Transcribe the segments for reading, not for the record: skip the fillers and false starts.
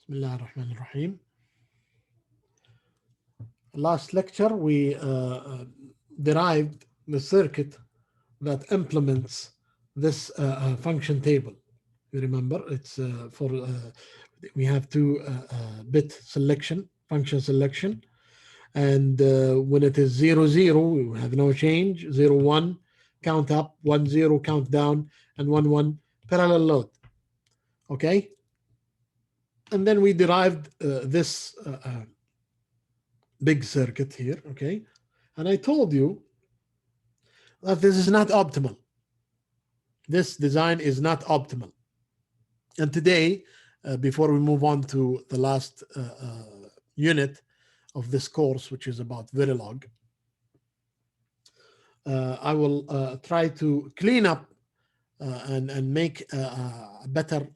Bismillah ar-Rahman ar-Rahim. Last lecture, we derived the circuit that implements this function table. You remember, it's we have two bit selection, function selection, and when it is 0, 0, we have no change. 0, 1, count up. 1, 0, count down, and 1, 1, parallel load. Okay, and then we derived this big circuit here. Okay, and I told you that this is not optimal. This design is not optimal. And today, before we move on to the last unit of this course, which is about Verilog, I will try to clean up and make a better,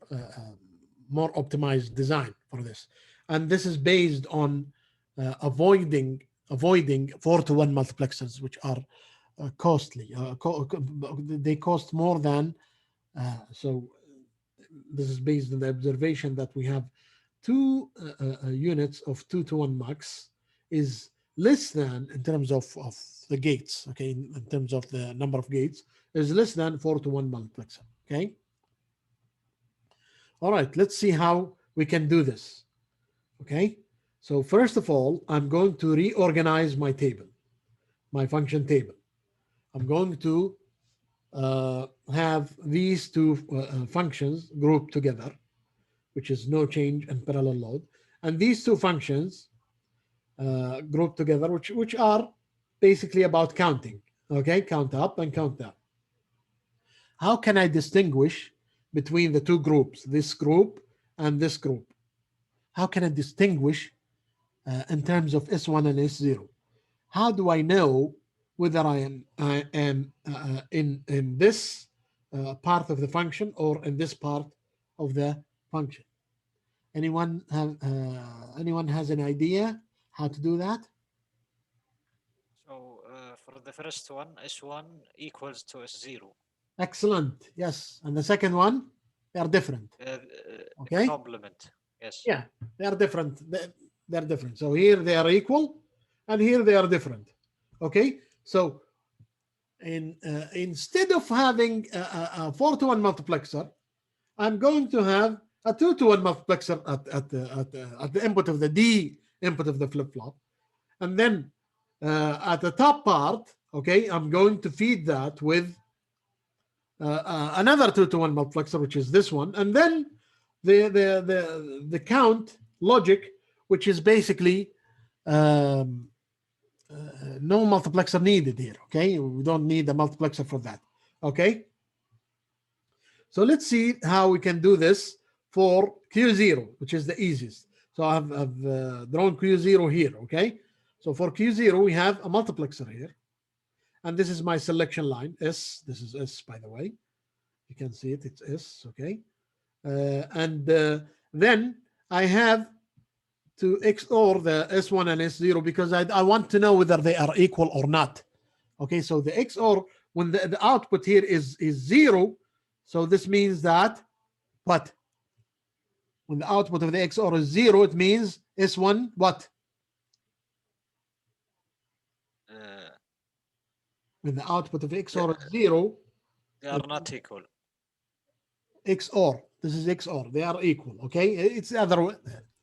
more optimized design for this. And this is based on avoiding 4-to-1 multiplexers, which are costly. They cost more than, so this is based on the observation that we have two units of 2-to-1 mux is less than, in terms of the gates, okay, in terms of the number of gates, is less than 4-to-1 multiplexer. Okay, all right, let's see how we can do this. Okay, so first of all, I'm going to reorganize my table, my function table. I'm going to have these two functions grouped together, which is no change and parallel load, and these two functions grouped together, which are basically about counting. Okay, count up and count down. How can I distinguish between the two groups, this group and this group? How can I distinguish in terms of S1 and S0? How do I know whether I am in this part of the function or in this part of the function? Anyone has an idea how to do that? So for the first one, S1 equals to S0. Excellent. Yes. And the second one, they are different. Okay. Complement. Yes. Yeah, they are different. They're different. So here they are equal, and here they are different. Okay. So instead of having a 4-to-1 multiplexer, I'm going to have a 2-to-1 multiplexer at the input of the D input of the flip-flop. And then at the top part, okay, I'm going to feed that with another 2-to-1 multiplexer, which is this one. And then the count logic, which is basically no multiplexer needed here. Okay, we don't need a multiplexer for that. Okay, so let's see how we can do this for Q0, which is the easiest. So I've drawn Q0 here. Okay, so for Q0 we have a multiplexer here, and this is my selection line S. This is S, by the way. You can see it. It's S. Okay, and then I have to XOR the S1 and S0 because I want to know whether they are equal or not. Okay, so the XOR, when the output here is 0, so this means that what? When the output of the XOR is 0, it means S1 what? When the output of XOR is 0, they are not equal. XOR, this is XOR, they are equal. Okay, it's the other way.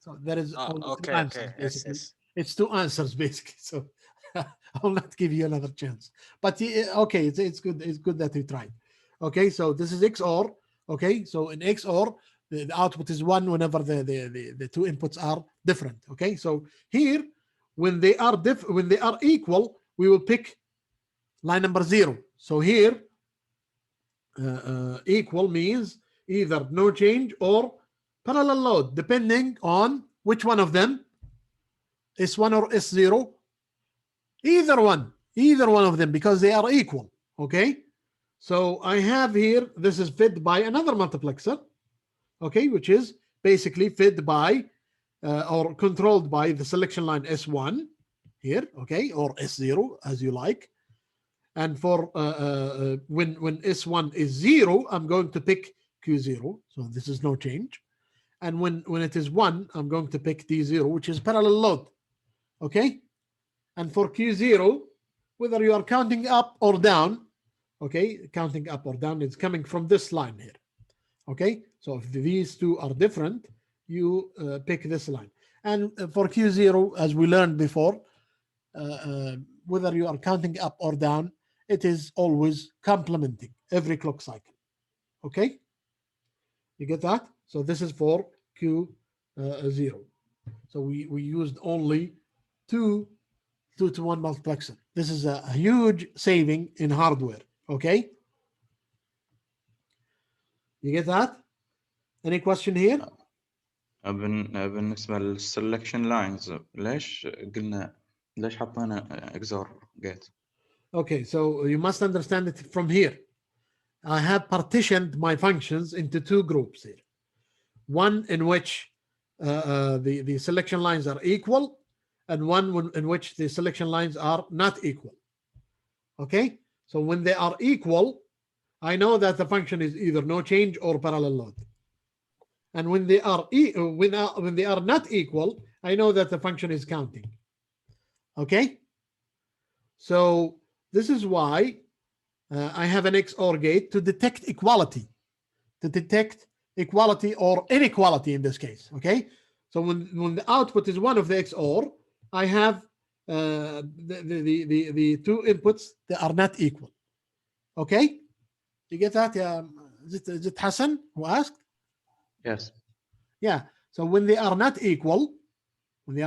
So there is okay, answers, okay. basically. Yes. It's two answers basically. So I will not give you another chance. But okay, it's good. It's good that you tried. Okay, so this is XOR. Okay, so in XOR, the output is 1 whenever the two inputs are different. Okay, so here when they are equal, we will pick line number 0. So here equal means either no change or parallel load, depending on which one of them, S1 or S0, either one of them, because they are equal. Okay, so I have here, this is fed by another multiplexer, okay, which is basically fed by or controlled by the selection line S1 here, okay, or S0 as you like. And for when S1 is 0, I'm going to pick Q0, so this is no change. And when it is 1, I'm going to pick D0, which is parallel load. Okay? And for Q0, whether you are counting up or down, okay, counting up or down is coming from this line here. Okay? So if these two are different, you pick this line. And for Q0, as we learned before, whether you are counting up or down, it is always complementing every clock cycle. Okay? You get that? So this is for Q0. So we used only two to one multiplexer. This is a huge saving in hardware. Okay? You get that? Any question here? بالنسبة للسلكشن لاينز ليش حطينا XOR gate؟ Okay, so you must understand it from here. I have partitioned my functions into two groups here. One in which the selection lines are equal, and one in which the selection lines are not equal. Okay, so when they are equal, I know that the function is either no change or parallel load. And when they are when they are not equal, I know that the function is counting. Okay, so this is why I have an XOR gate to detect equality, or inequality in this case. Okay, so when the output is one of the XOR, I have the two inputs that are not equal. Okay, you get that? Is it Hassan who asked? Yes. Yeah. So when they are not equal, the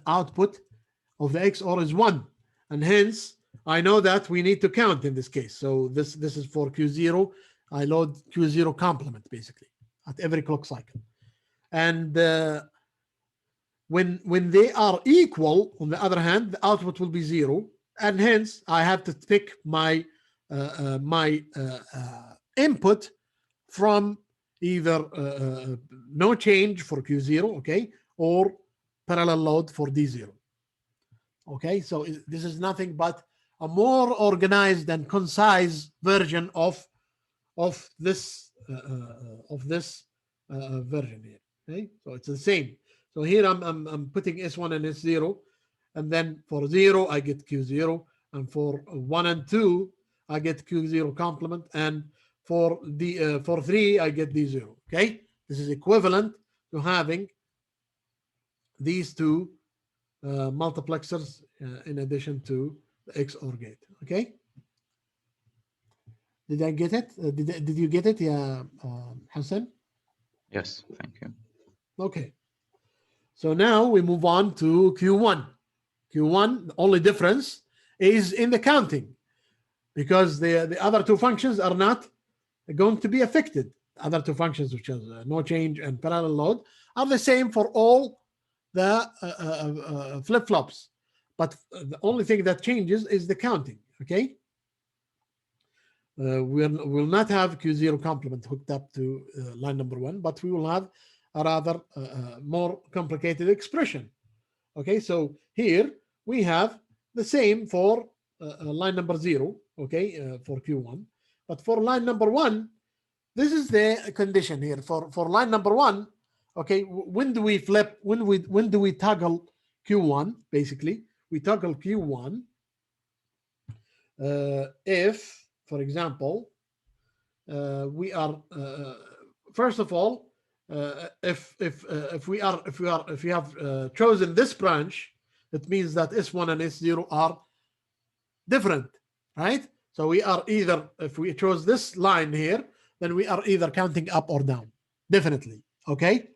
output of the XOR is 1, and hence I know that we need to count in this case. So this is for Q0. I load Q0 complement basically at every clock cycle. And when they are equal, on the other hand, the output will be 0, and hence I have to pick my input from either no change for Q0, okay, or parallel load for D0. Okay, so this is nothing but a more organized and concise version of this version here. Okay, so it's the same. So here I'm putting S1 and S0, and then for 0 I get Q0, and for 1 and 2 I get Q0 complement, and for 3 I get D0. Okay, this is equivalent to having these two multiplexers in addition to the XOR gate. Okay, did I get it? Did you get it, yeah, Hassan? Yes, thank you. Okay, so now we move on to Q1. The only difference is in the counting, because the other two functions are not going to be affected. The other two functions, which is no change and parallel load, are the same for all the flip-flops, but the only thing that changes is the counting. Okay, we'll not have Q0 complement hooked up to line number 1, but we will have a rather more complicated expression. Okay, so here we have the same for line number 0, okay, for Q1, but for line number 1, this is the condition here. For line number 1, okay, when do we flip? When do we toggle Q1? Basically, we toggle Q1 if, for example, we are first of all, if we have chosen this branch, it means that S1 and S0 are different, right? So we are either, if we chose this line here, then we are either counting up or down, definitely. Okay,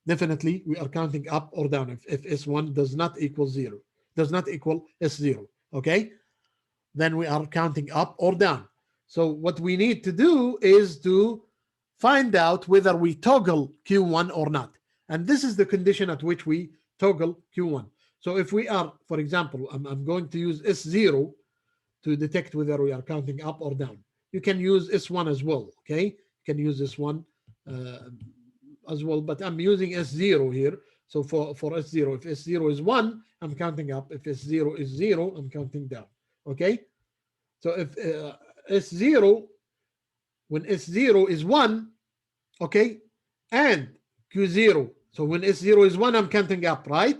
definitely we are counting up or down if S1 does not equal 0, does not equal S0. Okay, then we are counting up or down. So what we need to do is to find out whether we toggle Q1 or not, and this is the condition at which we toggle Q1. So if we are, for example, I'm going to use S0 to detect whether we are counting up or down. You can use S1 as well. Okay, you can use S1 as well, but I'm using S0 here. So for S0, if S0 is 1, I'm counting up. If S0 is 0, I'm counting down. Okay, so if S0, when S0 is 1, okay, and Q0. So when S0 is 1, I'm counting up, right?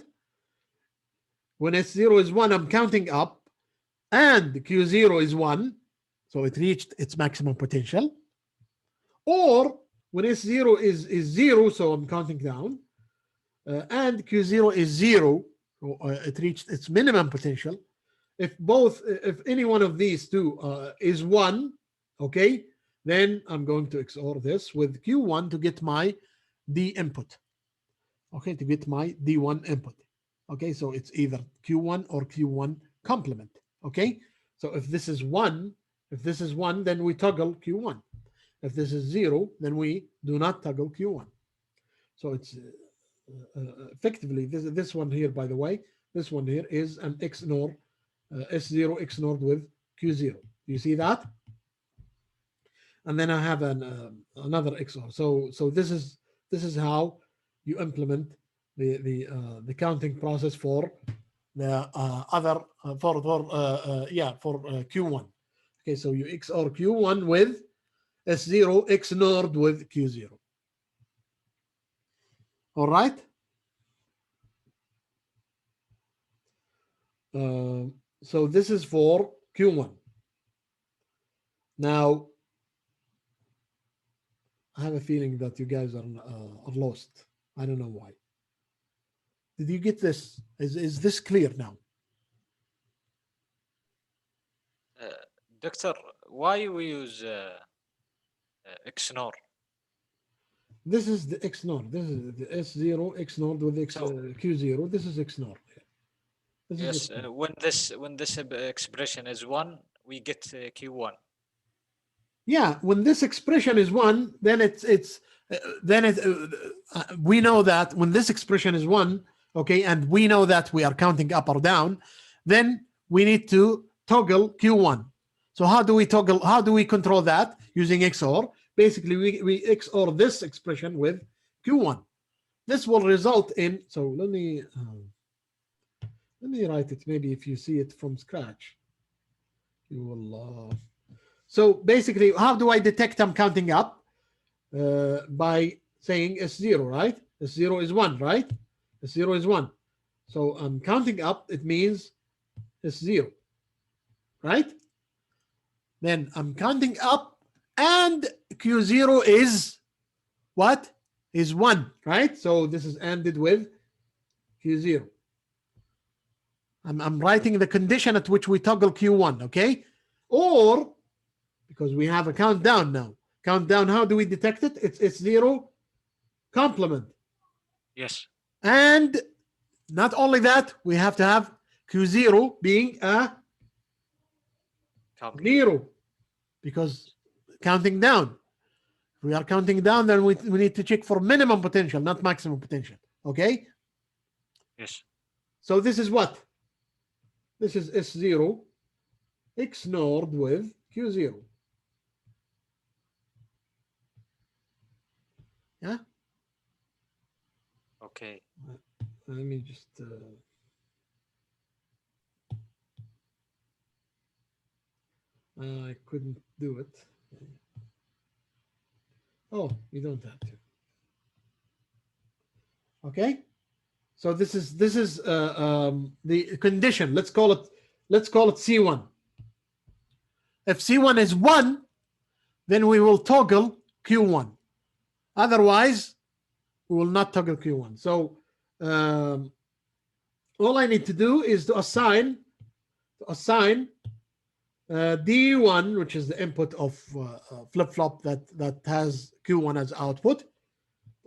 When S0 is 1, I'm counting up, and Q0 is 1, so it reached its maximum potential. Or when S0 is 0, so I'm counting down, and Q0 is 0, so it reached its minimum potential. If any one of these two is 1, okay, then I'm going to XOR this with Q1 to get my D input. Okay, to get my D1 input. Okay, so it's either Q1 or Q1 complement. Okay, so if this is 1, then we toggle Q1. If this is 0, then we do not toggle Q1. So it's effectively this one here, by the way, this one here is an XNOR, S0 XNORed with Q0. You see that? And then I have another XOR. So this is how you implement the counting process for the other for Q1. Okay, so you XOR Q1 with S0 XNORed with Q0. All right. So this is for Q1. Now, I have a feeling that you guys are lost. I don't know why. Did you get this? Is this clear now? Doctor, why we use XNOR? This is the XNOR. This is the S0 XNOR with Q0. This is XNOR. Yes, when this expression is 1, we get Q1. Yeah, when this expression is 1, then we know that when this expression is 1, okay, and we know that we are counting up or down, then we need to toggle Q1. So how do we toggle? How do we control that? Using XOR. Basically, we XOR this expression with Q1. This will result in. So let me write it. Maybe if you see it from scratch, you will. So basically, how do I detect I'm counting up? By saying S0, right? S0 is 1, right? S0 is 1. So I'm counting up, it means S0, right? Then I'm counting up, and Q0 is what? Is 1, right? So this is ended with Q0. I'm writing the condition at which we toggle Q1, okay? Or, because we have a countdown now. Countdown, how do we detect it? It's S0 complement. Yes. And not only that, we have to have Q0 being a 0, because counting down. If we are counting down, then we need to check for minimum potential, not maximum potential. Okay? Yes. So this is what? This is S0 XNORed with Q0. Yeah? Okay. Let me just... I couldn't do it. Oh, you don't have to. Okay? So this is the condition. Let's call it C1. If C1 is 1, then we will toggle Q1. Otherwise, we will not toggle Q1. So all I need to do is to assign D1, which is the input of flip-flop that has Q1 as output.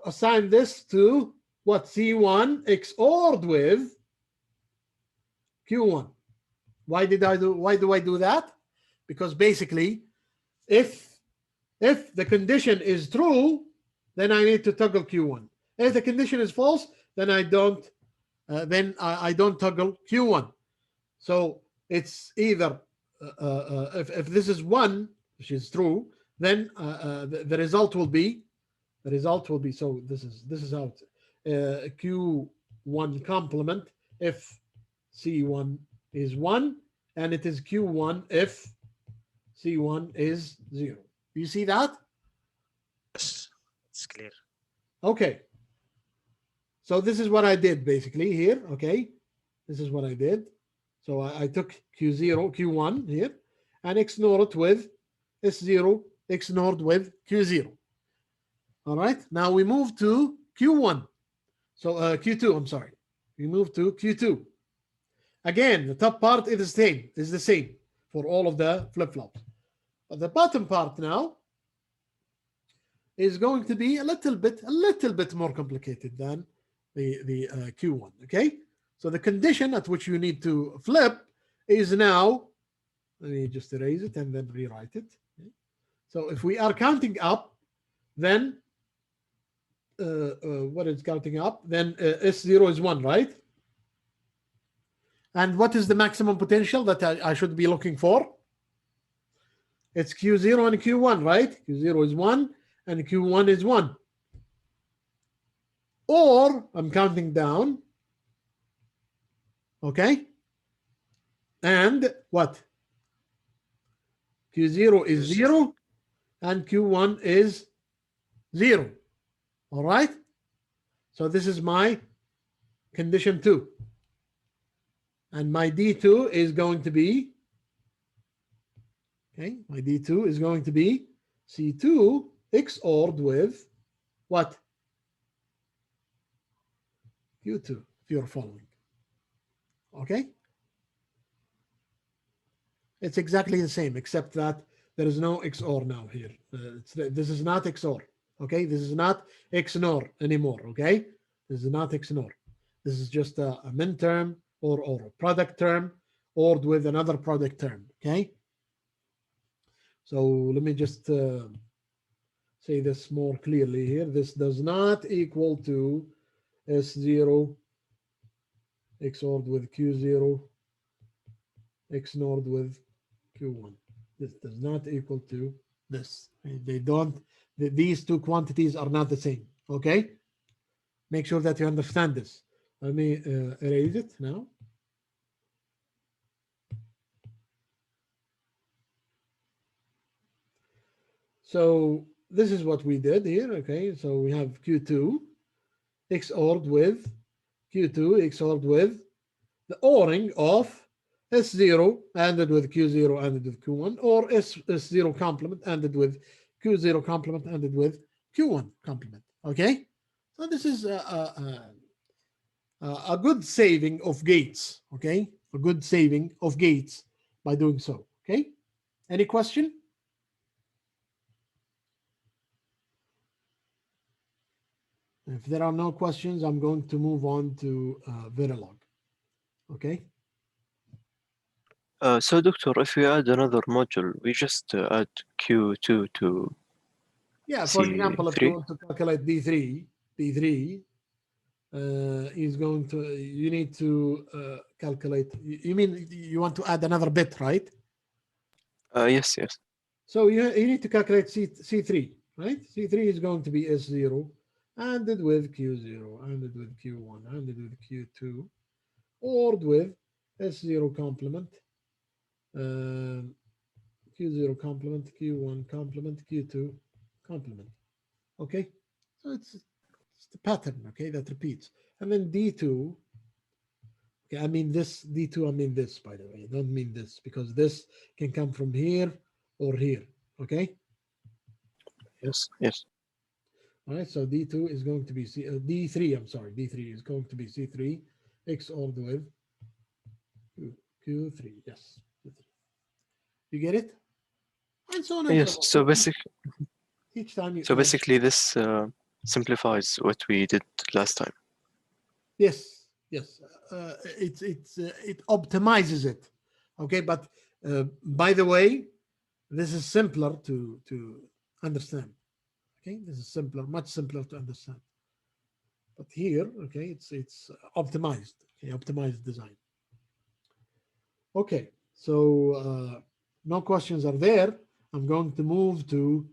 Assign this to what? C1 XORed with Q1. Why do I do that? Because basically, if the condition is true, then I need to toggle Q1. If the condition is false, then I don't toggle Q1. So it's either if this is 1, which is true, then the result will be so this is out Q1 complement if C1 is 1, and it is Q1 if C1 is 0. You see that? Yes. It's clear. Okay. So this is what I did basically here. Okay. This is what I did. So I took Q0, Q1 here, and XNOR it with S0, XNORed with Q0. All right. Now we move to Q1. So Q2, I'm sorry. We move to Q2. Again, the top part is the same for all of the flip-flops. But the bottom part now is going to be a little bit more complicated than the Q1. Okay. So the condition at which you need to flip is now, let me just erase it and then rewrite it. So if we are counting up, then what is counting up? Then S0 is 1, right? And what is the maximum potential that I should be looking for? It's Q0 and Q1, right? Q0 is 1 and Q1 is 1. Or I'm counting down. Okay. And what? Q0 is 0 and Q1 is 0. All right. So this is my condition 2. And my D2 is going to be, okay, my D2 is going to be C2 XORed with what? Q2, if you're following. Okay. It's exactly the same, except that there is no XOR now here. This is not XOR. Okay. This is not XNOR anymore. Okay. This is not XNOR. This is just a min term or a product term or with another product term. Okay. So let me just say this more clearly here. This does not equal to S0 XORed with Q0 XNORed with Q1. This does not equal to this. They don't, these two quantities are not the same. Okay. Make sure that you understand this. Let me erase it now. So this is what we did here. Okay. So we have Q2 XORed with Q2 XORed with the ORing of S0 ANDed with Q0 ANDed with Q1, or S0 complement ANDed with Q0 complement ANDed with Q1 complement. Okay. So this is a good saving of gates. Okay. A good saving of gates by doing so. Okay. Any question? If there are no questions, I'm going to move on to Verilog. Okay. So, Doctor, if we add another module, we just add Q2 to Yeah, for example, if you C3. want to calculate D3 is going to, you need to calculate, you mean you want to add another bit, right? Yes. So you need to calculate C3, right? C3 is going to be S0 ANDed with Q0, ANDed with Q1, ANDed with Q2, ORed with S0 complement, Q0 complement, Q1 complement, Q2 complement. Okay, so it's the pattern, okay, that repeats. And then D2, okay, I mean this, D2, I mean this, by the way. I don't mean this, because this can come from here or here, okay? Yes. All right, so D2 is going to be D3, I'm sorry, D3 is going to be C3 XORed with Q3, yes. You get it? And so on and Yes. so forth. Each time you Basically, this simplifies what we did last time. Yes. It optimizes it. Okay, but by the way, this is simpler to understand. Okay, this is simpler, much simpler to understand. But here, okay, it's optimized. Okay, optimized design. Okay, so no questions are there. I'm going to move to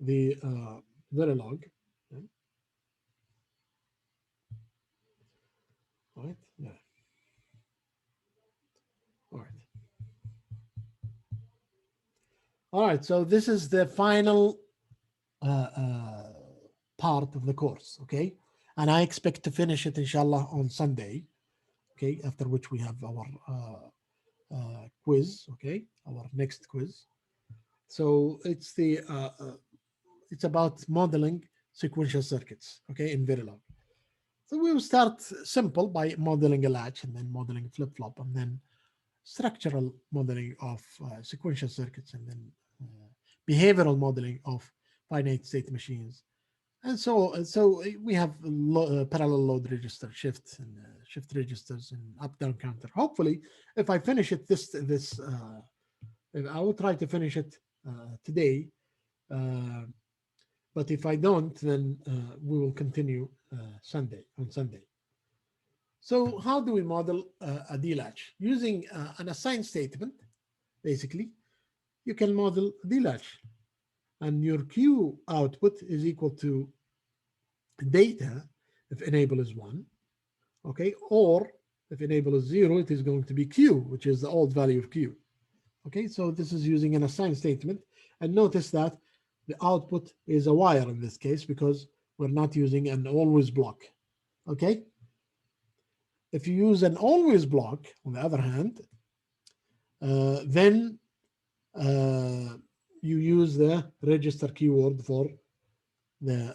the Verilog. Okay. All right. Yeah. All right. All right. So this is the final part of the course, okay? And I expect to finish it, inshallah, on Sunday, okay? After which we have our quiz, okay? Our next quiz. So it's it's about modeling sequential circuits, okay, in Verilog. So we will start simple by modeling a latch, and then modeling flip-flop, and then structural modeling of sequential circuits, and then behavioral modeling of finite state machines. And so we have parallel load register shifts and shift registers and up-down counter. Hopefully, if I finish it I will try to finish it today. But if I don't, then we will continue on Sunday. So how do we model a D-latch? Using an assign statement, basically, you can model a D-latch. And your Q output is equal to data if enable is 1, okay? Or if enable is 0, it is going to be Q, which is the old value of Q. Okay, so this is using an assign statement. And notice that the output is a wire in this case because we're not using an always block, okay? If you use an always block, on the other hand, then you use the register keyword for the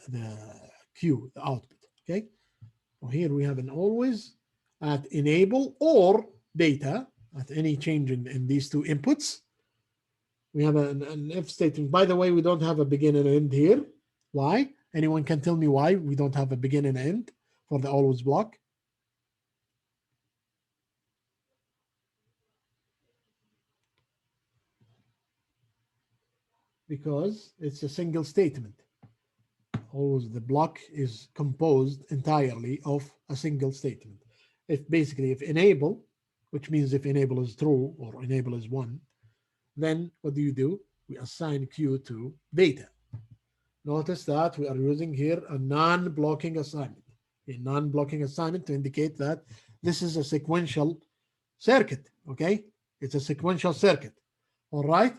Q, the output, okay? So here we have an always at enable or data at any change in these two inputs. We have an if statement. By the way, we don't have a begin and end here. Why? Anyone can tell me why we don't have a begin and end for the always block? Because it's a single statement. Always the block is composed entirely of a single statement. If enable, which means if enable is true or enable is 1, then what do? We assign Q to data. Notice that we are using here a non-blocking assignment. A non-blocking assignment to indicate that this is a sequential circuit, okay? It's a sequential circuit, all right?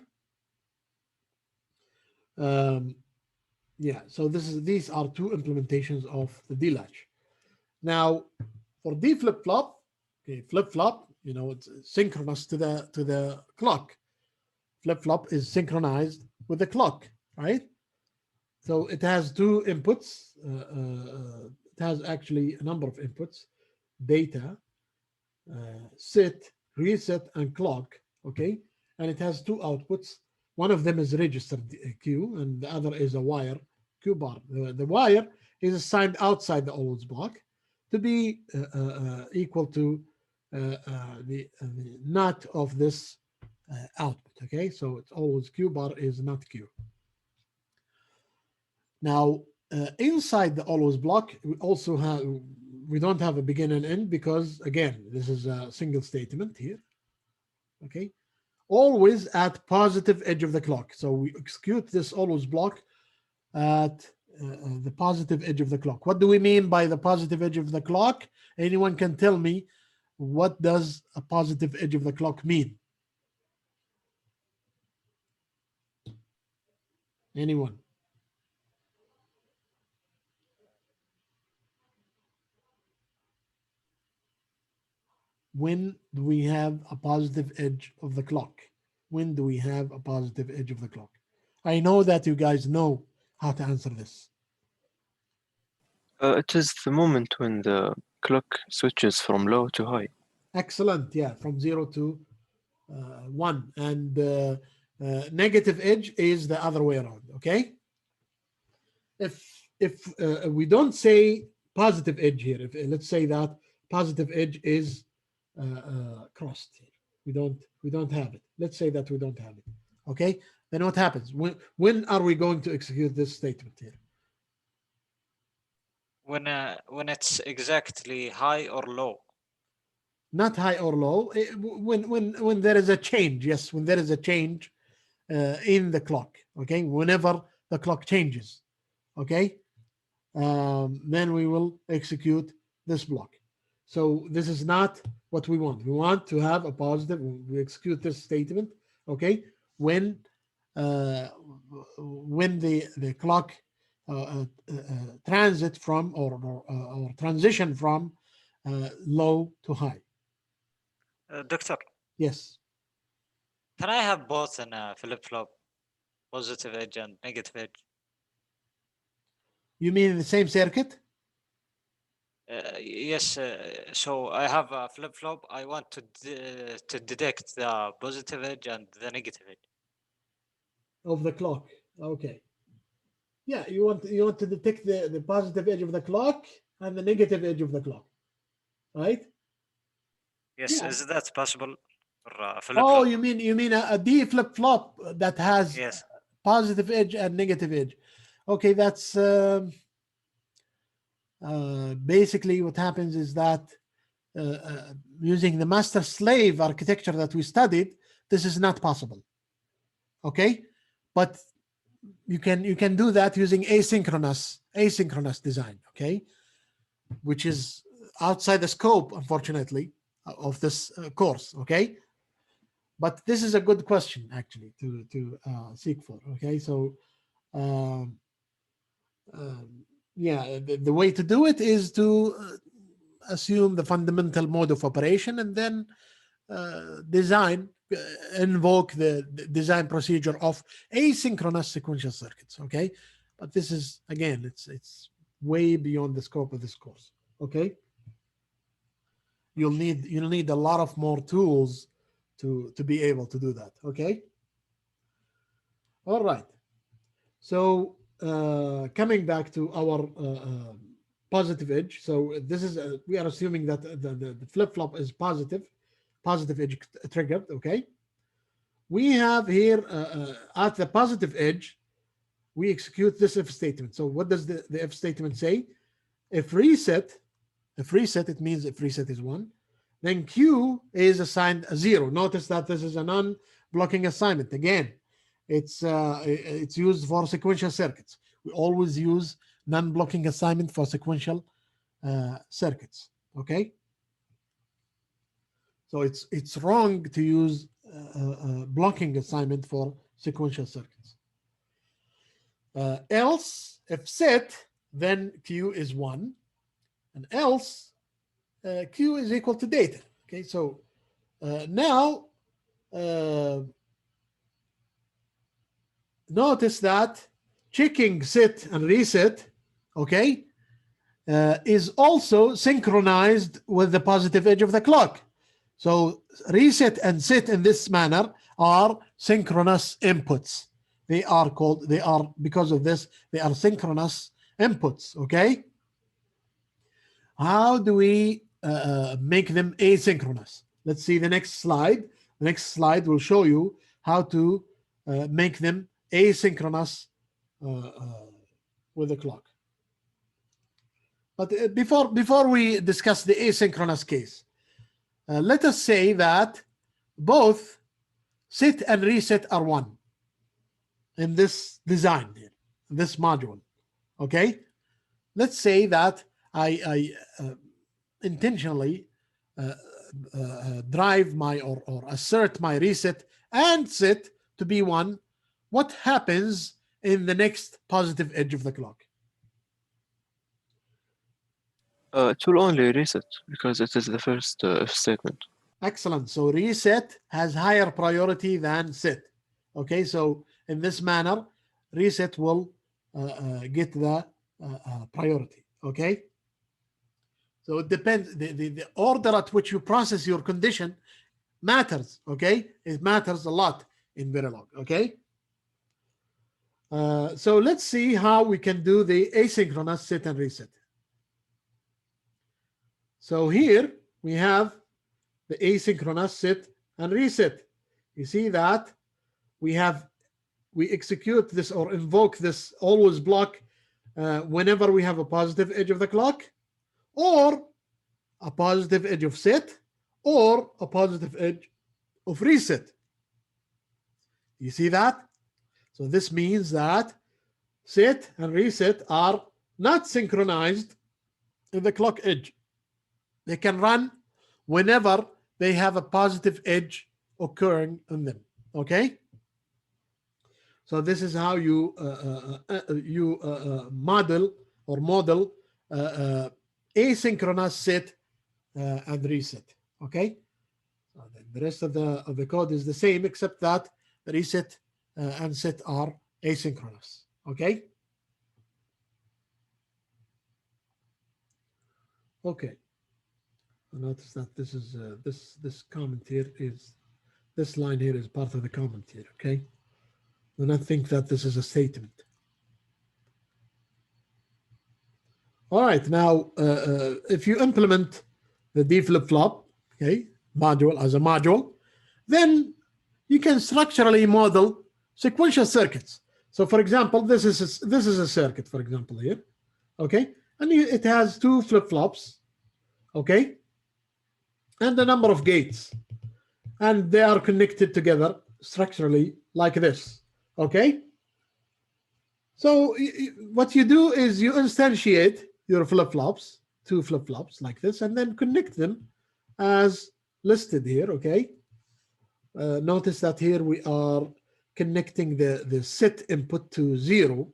Yeah, so these are two implementations of the D-latch. Now, for D flip-flop, okay, flip-flop, it's synchronous to the clock. Flip-flop is synchronized with the clock, right? So it has two inputs. It has actually a number of inputs: data, set, reset, and clock. Okay, and it has two outputs. One of them is registered Q, and the other is a wire Q bar. The wire is assigned outside the always block to be equal to the not of this output. Okay, so it's always Q bar is not Q. Now, inside the always block, we don't have a begin and end because, again, this is a single statement here. Okay, always at positive edge of the clock. So we execute this always block at the positive edge of the clock. What do we mean by the positive edge of the clock? Anyone can tell me what does a positive edge of the clock mean? Anyone? When do we have a positive edge of the clock? When do we have a positive edge of the clock? I know that you guys know how to answer this. It is the moment when the clock switches from low to high. Excellent. Yeah, from 0 to 1. And negative edge is the other way around. Okay. If we don't say positive edge here, if let's say that positive edge is crossed here, we don't have it. Let's say that we don't have it. Okay. Then what happens? When are we going to execute this statement here? When it's exactly high or low. Not high or low. When there is a change. Yes, when there is a change in the clock. Okay, whenever the clock changes. Okay, then we will execute this block. So this is not what we want. We want to have a positive. We execute this statement. Okay, when the clock transit from or transition from low to high. Doctor, Yes. can I have both in a flip-flop, positive edge and negative edge? You mean in the same circuit? Yes. So I have a flip-flop. I want to detect the positive edge and the negative edge. Of the clock. Okay. Yeah, you want to detect the positive edge of the clock and the negative edge of the clock, right? Yes. Yeah. Is that possible? Or flip-flop? Oh, you mean a D flip flop that has Yes. positive edge and negative edge. Okay, that's basically what happens is that using the master slave architecture that we studied, this is not possible. Okay, but you can do that using asynchronous design. Okay, which is outside the scope, unfortunately, of this course. Okay, but this is a good question actually to seek for. Okay, so yeah, the way to do it is to assume the fundamental mode of operation and then invoke the design procedure of asynchronous sequential circuits. Okay, but this is again, it's way beyond the scope of this course. Okay, you'll need a lot of more tools to be able to do that. Okay, all right. So coming back to our positive edge. So this is we are assuming that the flip-flop is positive edge triggered. Okay, we have here at the positive edge, we execute this if statement. So what does the if statement say? If reset, it means if reset is 1, then Q is assigned a 0. Notice that this is a non-blocking assignment. Again, it's used for sequential circuits. We always use non-blocking assignment for sequential circuits. Okay, so it's wrong to use blocking assignment for sequential circuits. Else, if set, then Q is 1, and else Q is equal to data. Okay, so now notice that checking sit and reset, okay, is also synchronized with the positive edge of the clock. So reset and sit in this manner are synchronous inputs. Because of this, they are synchronous inputs, okay? How do we make them asynchronous? Let's see the next slide. The next slide will show you how to make them asynchronous with the clock. But before we discuss the asynchronous case, let us say that both sit and reset are 1 in this design here, this module. Okay, let's say that I intentionally drive my or assert my reset and sit to be 1. What happens in the next positive edge of the clock? It will only reset because it is the first if statement. Excellent. So reset has higher priority than sit. Okay, so in this manner, reset will get the priority. Okay, so it depends. The order at which you process your condition matters. Okay, it matters a lot in Verilog. Okay, so let's see how we can do the asynchronous sit and reset. So here we have the asynchronous sit and reset. You see that we execute this or invoke this always block whenever we have a positive edge of the clock, or a positive edge of sit, or a positive edge of reset. You see that? So this means that sit and reset are not synchronized in the clock edge. They can run whenever they have a positive edge occurring in them. Okay, So this is how you model asynchronous set and reset. Okay, so the rest of the code is the same, except that the reset and set are asynchronous. Okay. Okay. Notice that this is this comment here is, this line here is part of the comment here. Okay. Do not think that this is a statement. All right. Now, if you implement the D flip-flop, okay, module as a module, then you can structurally model sequential circuits. So, for example, this is a circuit, for example, here, okay, and it has two flip-flops, okay, and a number of gates, and they are connected together structurally like this, okay. So what you do is you instantiate your flip-flops, two flip-flops like this, and then connect them as listed here, okay. Notice that here we are connecting the set input to 0.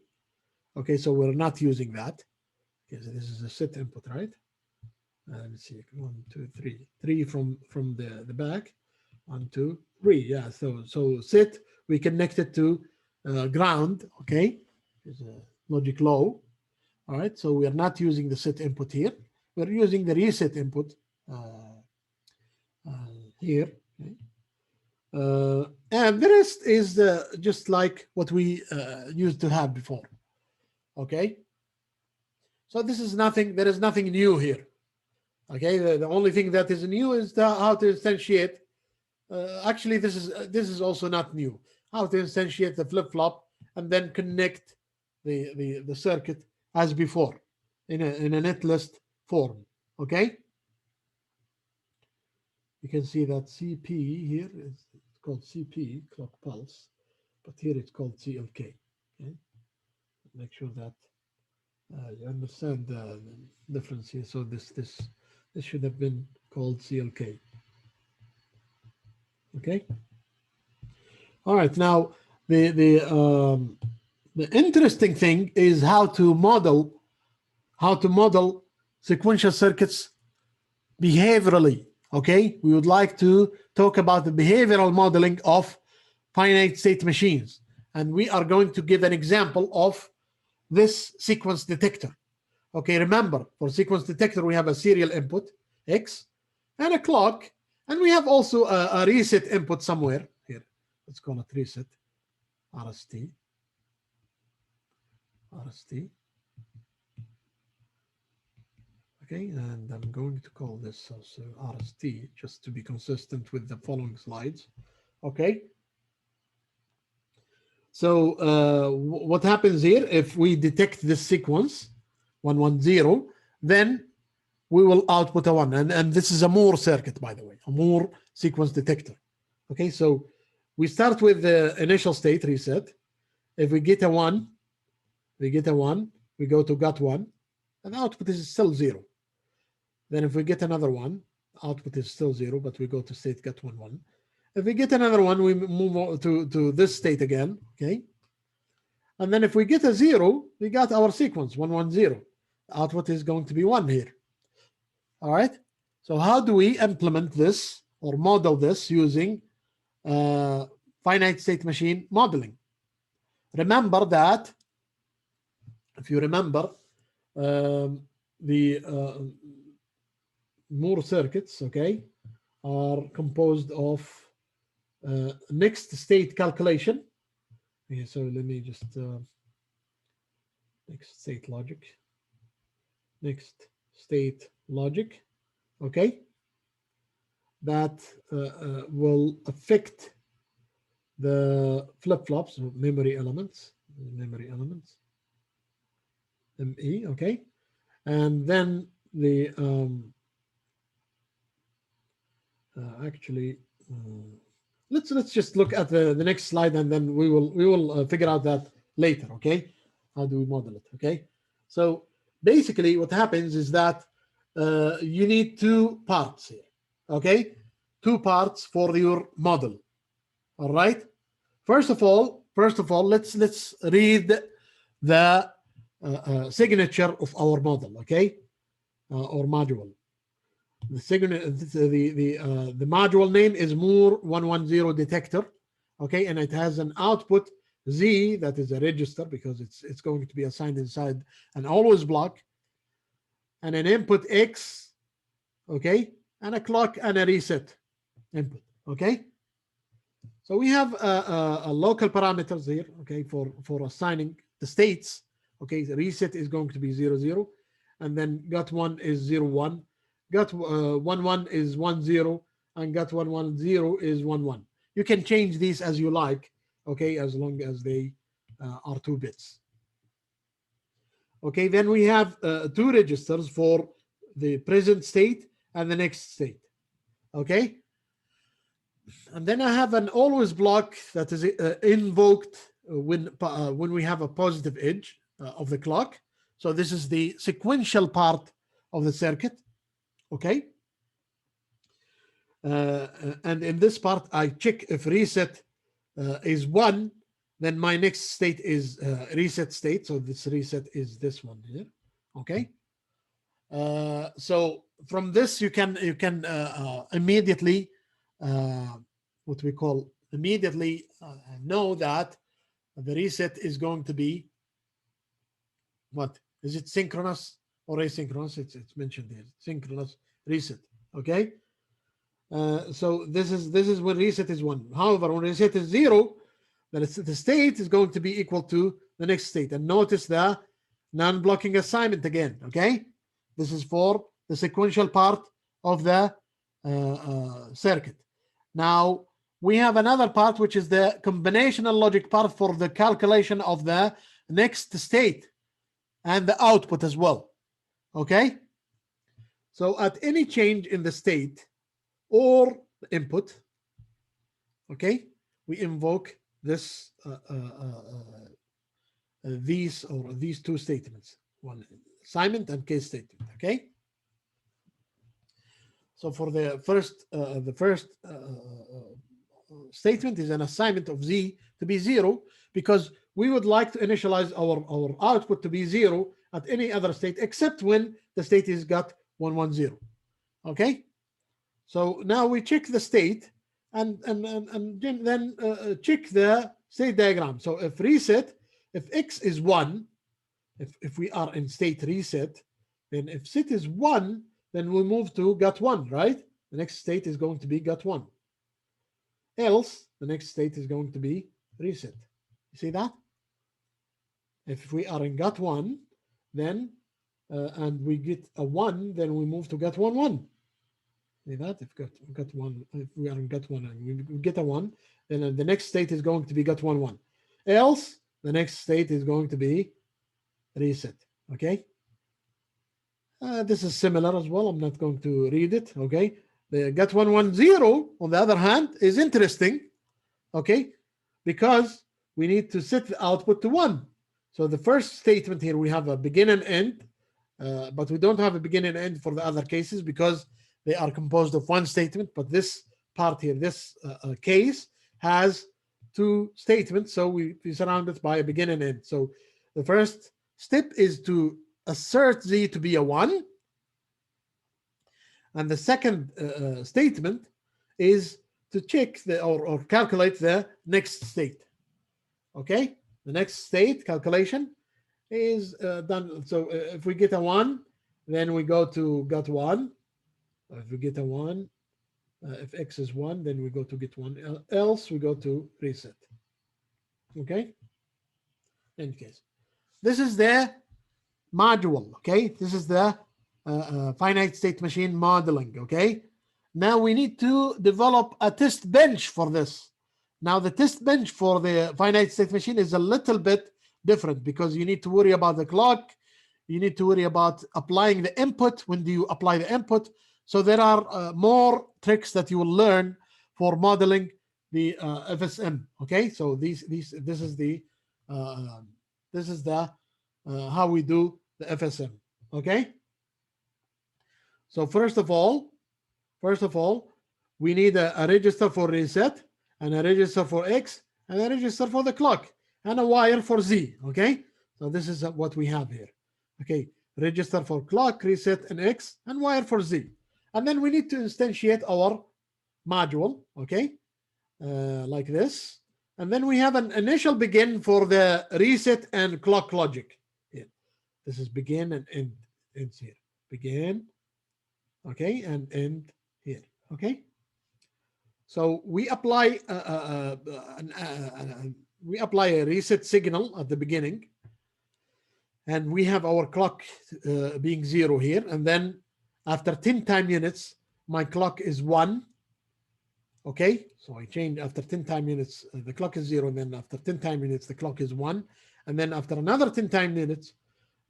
Okay, so we're not using that. Okay, so this is a set input, right? Let's see, 1, 2, 3, 3 from the back. 1, 2, 3. Yeah, so set, we connect it to ground. Okay, is a logic low. All right, so we are not using the set input here. We're using the reset input here. Okay. And the rest is just like what we used to have before. Okay, so this is nothing, there is nothing new here. Okay, the only thing that is new is how to instantiate. Actually, this is also not new. How to instantiate the flip-flop and then connect the circuit as before in a netlist form. Okay, you can see that CP here is called CP, clock pulse, but here it's called CLK. Okay, make sure that you understand the difference here. So this should have been called CLK. Okay. All right. Now the interesting thing is how to model sequential circuits behaviorally. Okay, we would like to talk about the behavioral modeling of finite state machines, and we are going to give an example of this sequence detector. Okay, remember, for sequence detector we have a serial input X and a clock, and we have also a reset input somewhere here. Let's call it reset, RST. Okay, and I'm going to call this also RST just to be consistent with the following slides. Okay. So what happens here, if we detect this sequence 110, then we will output a 1. And this is a Moore circuit, by the way, a Moore sequence detector. Okay, so we start with the initial state reset. If we get a 1, we go to gut 1, and the output is still 0. Then if we get another 1, output is still 0, but we go to state gut 1, 1. If we get another 1, we move on to this state again, okay? And then if we get a 0, we got our sequence, 110. The output is going to be 1 here. All right? So how do we implement this or model this using finite state machine modeling? Remember that, if you remember, the Moore circuits, okay, are composed of next state calculation. Okay, so let me just next state logic, okay, that will affect the flip-flops, memory elements, ME, okay, and then the let's just look at the next slide, and then we will figure out that later. Okay, how do we model it? Okay, so basically what happens is that you need 2 parts here. Okay, 2 parts for your model. All right, first of all, first of all, let's read the signature of our model, okay, or module. The module name is Moore 110 detector, okay, and it has an output Z that is a register because it's going to be assigned inside an always block, and an input X, okay, and a clock and a reset input, okay. So we have a local parameters here, okay, for assigning the states, okay. The reset is going to be 0, 0, and then gut1 is 0, 1, gut11 is 1, 0, and gut110 is 1, 1. You can change these as you like, okay, as long as they are 2 bits. Okay, then we have 2 registers for the present state and the next state, okay. And then I have an always block that is invoked when we have a positive edge of the clock. So this is the sequential part of the circuit, okay. And in this part, I check if reset is 1, then my next state is reset state. So this reset is this one here, okay. So from this, you can immediately what we call immediately know that the reset is going to be what is it, synchronous or asynchronous? It's mentioned here, synchronous reset, okay. So this is when reset is 1. However, when reset is 0, then the state is going to be equal to the next state. And notice the non-blocking assignment again, okay. This is for the sequential part of the circuit. Now we have another part, which is the combinational logic part for the calculation of the next state and the output as well, okay. So at any change in the state or the input, okay, we invoke this these 2 statements, one assignment and case statement, okay. So for the first statement is an assignment of Z to be 0, because we would like to initialize our output to be 0 at any other state except when the state is got 110, okay. So now we check the state and then check the state diagram. So if reset, if X is 1, if we are in state reset, then if set is 1, then we move to gut1, right? The next state is going to be gut1. Else, the next state is going to be reset. You see that? If we are in gut1, then and we get a 1, then we move to gut1, 1. See that? If gut1, if we are in gut1 and we get a 1, then the next state is going to be gut1, 1. Else, the next state is going to be reset. Okay. This is similar as well. I'm not going to read it. Okay. The gut110, on the other hand, is interesting. Okay, because we need to set the output to 1. So the first statement here, we have a begin and end, but we don't have a begin and end for the other cases because they are composed of 1 statement. But this part here, this case has 2 statements. So we surround it by a begin and end. So the first step is to assert Z to be a 1. And the second statement is to check or calculate the next state. Okay, the next state calculation is done. So if we get a 1, then we go to gut1. If we get a 1, if X is 1, then we go to get 1. Else we go to reset. Okay. In case this is the module. Okay, this is the finite state machine modeling. Okay, now we need to develop a test bench for this. Now the test bench for the finite state machine is a little bit different because you need to worry about the clock, you need to worry about applying the input. When do you apply the input? So there are more tricks that you will learn for modeling the FSM. Okay, so this is the how we do the FSM. Okay. So first of all, we need a register for reset and a register for X and a register for the clock, and a wire for Z. Okay, so this is what we have here. Okay, register for clock, reset, and X, and wire for Z. And then we need to instantiate our module, okay, like this. And then we have an initial begin for the reset and clock logic. Here. This is begin and end. Ends here. Begin, okay, and end here. Okay. So we apply a reset signal at the beginning, and we have our clock being 0 here. And then after 10 time units, my clock is 1. Okay, so I change after 10 time units, the clock is 0, and then after 10 time units, the clock is 1, and then after another 10 time units,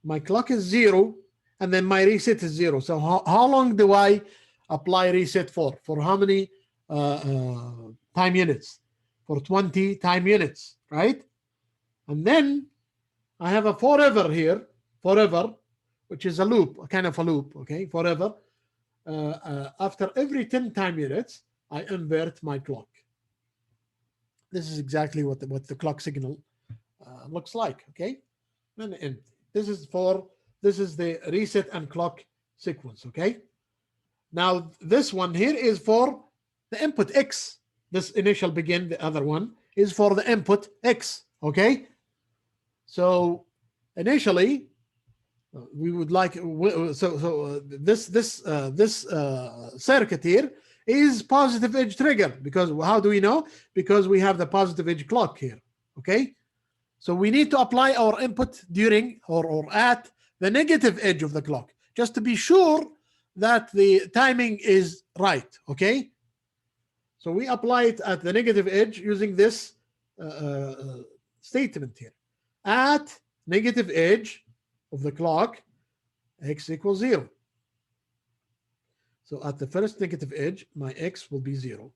my clock is 0, and then my reset is 0. So how long do I apply reset for? For how many time units? For 20 time units, right? And then I have a forever here, forever, which is a loop, a kind of a loop, okay, forever. After every 10 time units, I invert my clock. This is exactly what the clock signal looks like, okay? And this is the reset and clock sequence, okay? Now this one here is for the input X. This initial begin, the other one, is for the input X, okay? So initially, we would like this circuit here is positive edge trigger, because how do we know? Because we have the positive edge clock here, okay? So we need to apply our input during or at the negative edge of the clock, just to be sure that the timing is right, okay? So we apply it at the negative edge using this statement here. At negative edge of the clock, X equals 0. So at the first negative edge, my X will be 0.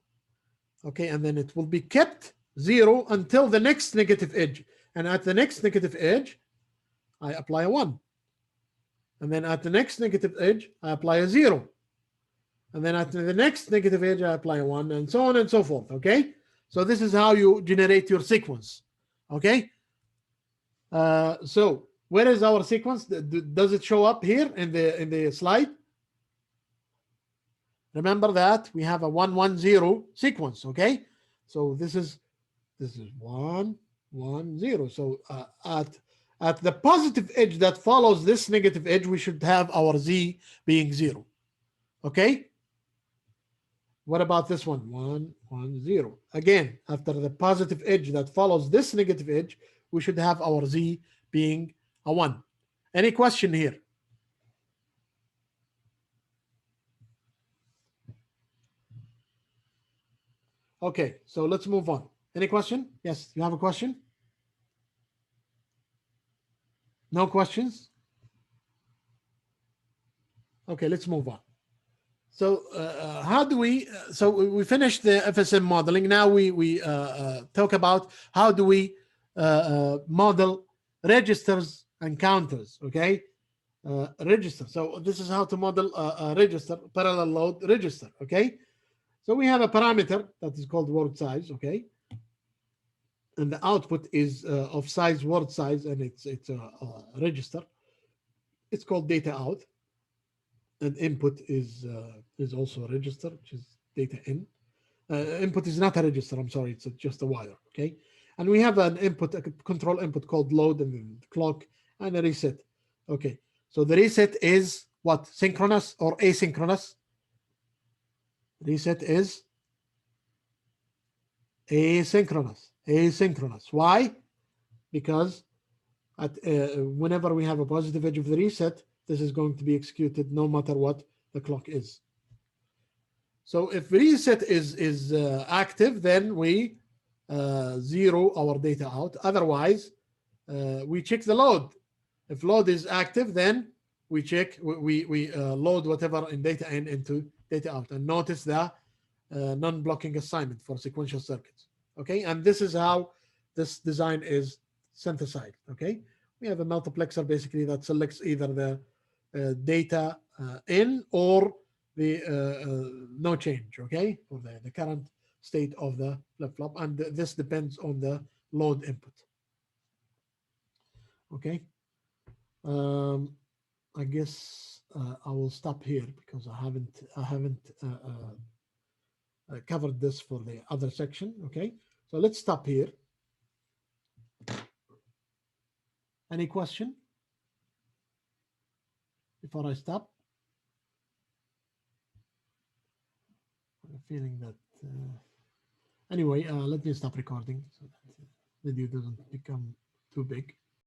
Okay, and then it will be kept 0 until the next negative edge. And at the next negative edge, I apply a 1. And then at the next negative edge, I apply a 0. And then at the next negative edge, I apply a 1, and so on and so forth. Okay, so this is how you generate your sequence. Okay, so where is our sequence? Does it show up here in the slide? Remember that we have a 1 1 0 sequence. Okay, so this is 1 1 0. So at the positive edge that follows this negative edge, we should have our Z being 0. Okay, what about this one? 1 1 0. Again, after the positive edge that follows this negative edge, we should have our Z being a 1. Any question here? Okay, so let's move on. Any question? Yes, you have a question? No questions? Okay, let's move on. So how do we, so we finished the FSM modeling. Now we talk about how do we model registers and counters, okay? Register. So this is how to model a register, parallel load register, okay? So we have a parameter that is called word size, okay? And the output is of size word size, and it's a register. It's called data out. And input is also a register, which is data in. Input is not a register, I'm sorry, it's just a wire, okay? And we have an input, a control input called load, and then the clock, and a reset. Okay, so the reset is what? Synchronous or asynchronous? Reset is asynchronous. Asynchronous. Why? Because whenever we have a positive edge of the reset, this is going to be executed no matter what the clock is. So if reset is active, then we zero our data out. Otherwise, we check the load. If load is active, then we check, we load whatever in data in into data out. And notice the non-blocking assignment for sequential circuits. Okay, and this is how this design is synthesized. Okay, we have a multiplexer basically that selects either the data in or the no change, okay, or the current state of the flip-flop, and this depends on the load input. Okay. I guess I will stop here because I haven't covered this for the other section. Okay, so let's stop here. Any question before I stop? I'm feeling that. Anyway, let me stop recording so that the video doesn't become too big.